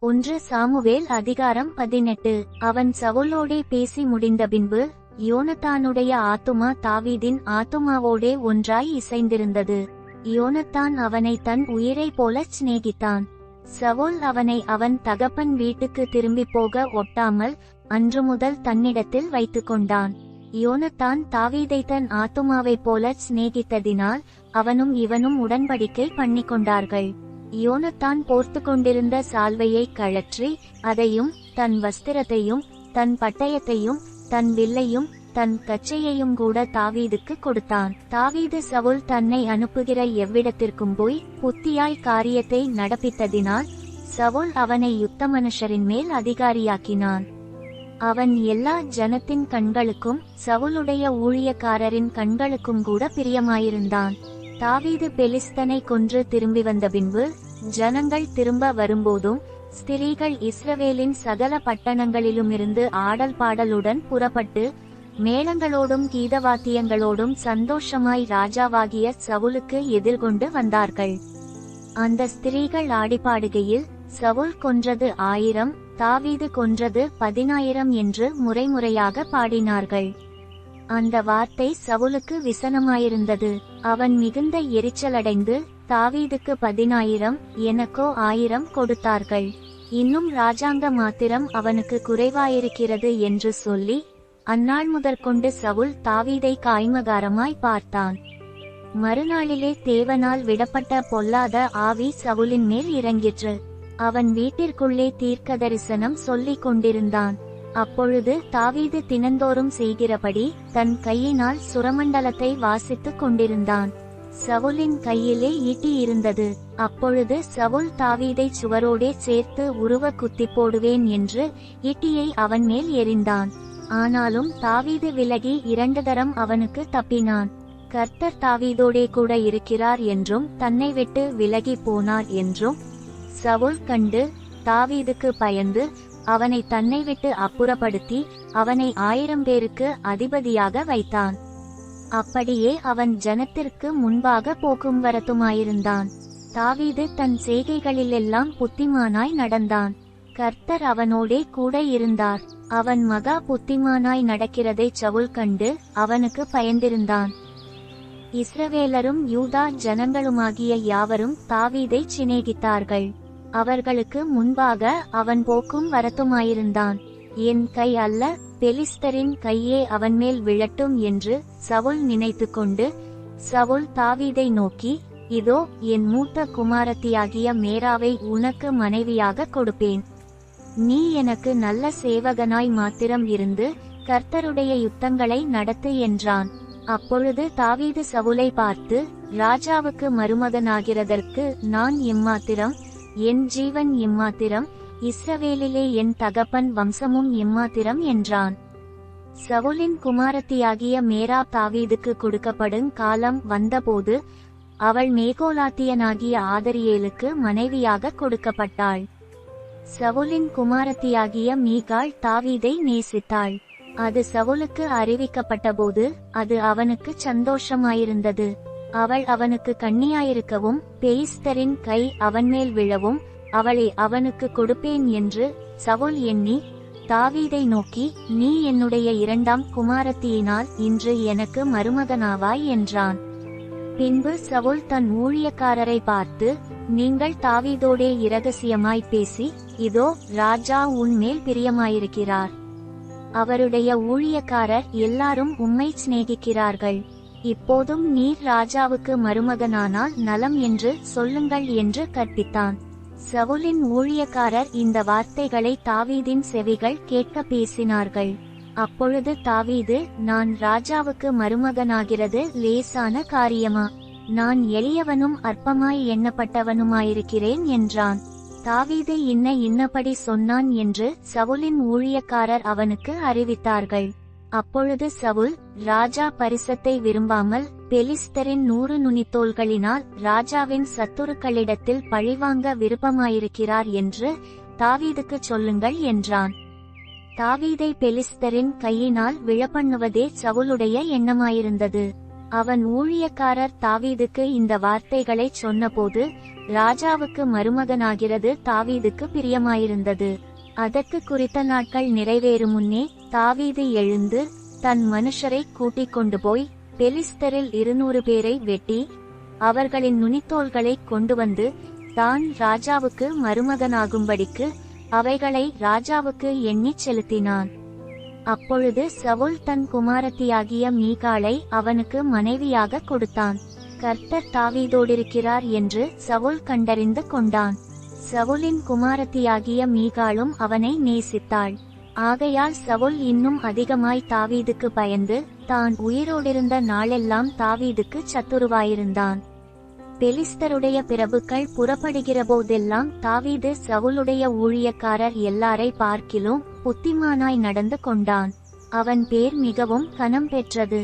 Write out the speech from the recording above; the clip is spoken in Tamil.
1 சாமுவேல் அதிகாரம் 18. அவன் சவுலோடே பேசி முடிந்த பின்பு யோனத்தானுடைய ஆத்துமா தாவீதின் ஆத்துமாவோடே ஒன்றாய் இசைந்திருந்தது. யோனத்தான் அவனை தன் உயிரைப் போலச் சிநேகித்தான். சவுல் அவனை அவன் தகப்பன் வீட்டுக்கு திரும்பிப் போக ஒட்டாமல் அன்று முதல் தன்னிடத்தில் வைத்துக் கொண்டான். யோனத்தான் தாவீதை தன் ஆத்துமாவைப் போலச் சிநேகித்ததினால் அவனும் இவனும் உடன்படிக்கை பண்ணிக்கொண்டார்கள். யோனத்தான் போர்த்து கொண்டிருந்த சால்வையை கழற்றி அதையும் தன் வஸ்திரத்தையும் தன் பட்டயத்தையும் தன் வில்லையும் தன் கச்சையையும் கூட தாவீதுக்கு கொடுத்தான். தாவீது சவுல் தன்னை அனுப்புகிற எவ்விடத்திற்கும் போய் புத்தியாய் காரியத்தை நடப்பித்ததினால் சவுல் அவனை யுத்த மனுஷரின் மேல் அதிகாரியாக்கினான். அவன் எல்லா ஜனத்தின் கண்களுக்கும் சவுலுடைய ஊழியக்காரரின் கண்களுக்கும் கூட பிரியமாயிருந்தான். தாவீது பெலிஸ்தனை கொன்று திரும்பி வந்த பின்பு ஜனங்கள் திரும்ப வரும்போதும் ஸ்திரீகள் இஸ்ரவேலின் சகல பட்டணங்களிலுமிருந்து ஆடல் பாடலுடன் புறப்பட்டு மேளங்களோடும் கீதவாத்தியங்களோடும் சந்தோஷமாய் ராஜாவாகிய சவுலுக்கு எதிர்கொண்டு வந்தார்கள். அந்த ஸ்திரீகள் ஆடிப்பாடுகையில் சவுல் கொன்றது 1000, தாவீது கொன்றது 10,000 என்று முறைமுறையாக பாடினார்கள். அந்த வார்த்தை சவுலுக்கு விசனமாயிருந்தது. அவன் மிகுந்த எரிச்சலடைந்து தாவீதுக்கு 10,000 எனக்கோ 1000 கொடுத்தார்கள், இன்னும் ராஜாங்க மாத்திரம் அவனுக்கு குறைவாயிருக்கிறது என்று சொல்லி அந்நாள் முதற்கொண்டு சவுல் தாவீதை காய்மகாரமாய் பார்த்தான். மறுநாளிலே தேவனால் விடப்பட்ட பொல்லாத ஆவி சவுலின் மேல் இறங்கிற்று. அவன் வீட்டிற்குள்ளே தீர்க்கதரிசனம் சொல்லிக் கொண்டிருந்தான். அப்பொழுது தாவீது தினந்தோறும் செய்கிறபடி தன் கையினால் சுரமண்டலத்தை வாசித்துக் கொண்டிருந்தான். சவுலின் கையிலே ஈட்டி இருந்தது. அப்பொழுது சவுல் தாவீதை சுவரோடே சேர்த்து உருவ குத்தி போடுவேன் என்று ஈட்டியை அவன் மேல் எறிந்தான். ஆனாலும் தாவீது விலகி 2 தரம் அவனுக்கு தப்பினான். கர்த்தர் தாவீதோடே கூட இருக்கிறார் என்றும் தன்னை விட்டு விலகி போனார் என்றும் சவுல் கண்டு தாவீதுக்கு பயந்து அவனை தன்னை விட்டு அப்புறப்படுத்தி அவனை 1000 பேருக்கு அதிபதியாக வைத்தான். அப்படியே அவன் ஜனத்திற்கு முன்பாக போக்கும் வரத்துமாயிருந்தான். தாவீது தன் செய்கைகளிலெல்லாம் புத்திமானாய் நடந்தான். கர்த்தர் அவனோடே கூட இருந்தார். அவன் மகா புத்திமானாய் நடக்கிறதை சவுல் கண்டு அவனுக்கு பயந்திருந்தான். இஸ்ரவேலரும் யூதா ஜனங்களுமாகிய யாவரும் தாவீதை சிநேகித்தார்கள். அவர்களுக்கு முன்பாக அவன் போக்கும் வரத்துமாயிருந்தான். என் கை அல்ல, பெலிஸ்தரின் கையே அவன் மேல் விழட்டும் என்று சவுல் நினைத்து கொண்டு சவுல் தாவீதை நோக்கி, இதோ என் மூத்த குமாரத்தியாகிய மேராவை உனக்கு மனைவியாக கொடுப்பேன். நீ எனக்கு நல்ல சேவகனாய் மாத்திரம் இருந்து கர்த்தருடைய யுத்தங்களை நடத்து என்றான். அப்பொழுது தாவீது சவுலை பார்த்து, ராஜாவுக்கு மருமகனாகிறதற்கு நான் எம்மாத்திரம், என் ஜீவன் எம்மாத்திரம், இஸ்ரவேலிலே என் தகப்பன் வம்சமும் எம்மாத்திரம் என்றான். சவுலின் குமாரத்தியாகிய மேராப் தாவீதுக்கு கொடுக்கப்படும் காலம் வந்தபோது அவள் மேகோலாத்தியனாகிய ஆதரியேலுக்கு மனைவியாக கொடுக்கப்பட்டாள். சவுலின் குமாரத்தியாகிய மீகாள் தாவீதை நேசித்தாள். அது சவுலுக்கு அறிவிக்கப்பட்டபோது அது அவனுக்கு சந்தோஷமாயிருந்தது. அவள் அவனுக்கு கன்னியாயிருக்கவும் பெலிஸ்தரின் கை அவன் மேல் விழவும் அவளை அவனுக்கு கொடுப்பேன் என்று சவுல் எண்ணி தாவீதை நோக்கி, நீ என்னுடைய 2ஆம் குமாரத்தியினால் இன்று எனக்கு மருமகனாவாய் என்றான். பின்பு சவுல் தன் ஊழியக்காரரை பார்த்து, நீங்கள் தாவீதோடே இரகசியமாய் பேசி, இதோ ராஜா உன்மேல் பிரியமாயிருக்கிறார். அவருடைய ஊழியக்காரர் எல்லாரும் உம்மை சிநேகிக்கிறார்கள். இப்போதும் நீர் ராஜாவுக்கு மருமகனானால் நலம் என்று சொல்லுங்கள் என்று கற்பித்தான். சவுலின் ஊழியக்காரர் இந்த வார்த்தைகளை தாவீதின் செவிகள் கேட்க பேசினார்கள். அப்பொழுது தாவீது, நான் ராஜாவுக்கு மருமகனாகிறது லேசான காரியமா? நான் எளியவனும் அற்பமாய் எண்ணப்பட்டவனுமாயிருக்கிறேன் என்றான். தாவீது இன்னபடி சொன்னான் என்று சவுலின் ஊழியக்காரர் அவனுக்கு அறிவித்தார்கள். அப்பொழுது சவுல், ராஜா பரிசத்தை விரும்பாமல் பெலிஸ்தரின் 100 நுனித்தோள்களினால் ராஜாவின் சத்துருக்களிடத்தில் பழிவாங்க விருப்பமாயிருக்கிறார் என்று தாவீதுக்கு சொல்லுங்கள் என்றான். தாவீதை பெலிஸ்தரின் கையினால் விழப்பண்ணுவதே சவுலுடைய எண்ணமாயிருந்தது. அவன் ஊழியக்காரர் தாவீதுக்கு இந்த வார்த்தைகளை சொன்னபோது ராஜாவுக்கு மருமகனாகிறது தாவீதுக்கு பிரியமாயிருந்தது. அதற்கு குறித்த நாட்கள் நிறைவேறும் முன்னே தாவீது எழுந்து தன் மனுஷரை கூட்டிக் கொண்டு போய் பெலிஸ்தரில் 200 பேரை வெட்டி அவர்களின் நுனித்தோள்களை கொண்டு வந்து தான் ராஜாவுக்கு மருமகனாகும்படிக்கு அவைகளை ராஜாவுக்கு எண்ணிச் செலுத்தினான். அப்பொழுது சவுல் தன் குமாரத்தியாகிய மீகாளை அவனுக்கு மனைவியாக கொடுத்தான். கர்த்தர் தாவீதோடிருக்கிறார் என்று சவுல் கண்டறிந்து கொண்டான். சவுலின் குமாரத்தியாகிய மீகாளும் அவனை நேசித்தாள். ஆகையால் சவுல் இன்னும் அதிகமாய் தாவீதுக்கு பயந்து தான் உயிரோடிருந்த நாளெல்லாம் தாவீதுக்கு சத்துருவாயிருந்தான். பெலிஸ்தருடைய பிரபுக்கள் புறப்படுகிற போதெல்லாம் தாவீது சவுலுடைய ஊழியக்காரர் எல்லாரை பார்க்கிலும் புத்திமானாய் நடந்து கொண்டான். அவன் பேர் மிகவும் கனம் பெற்றது.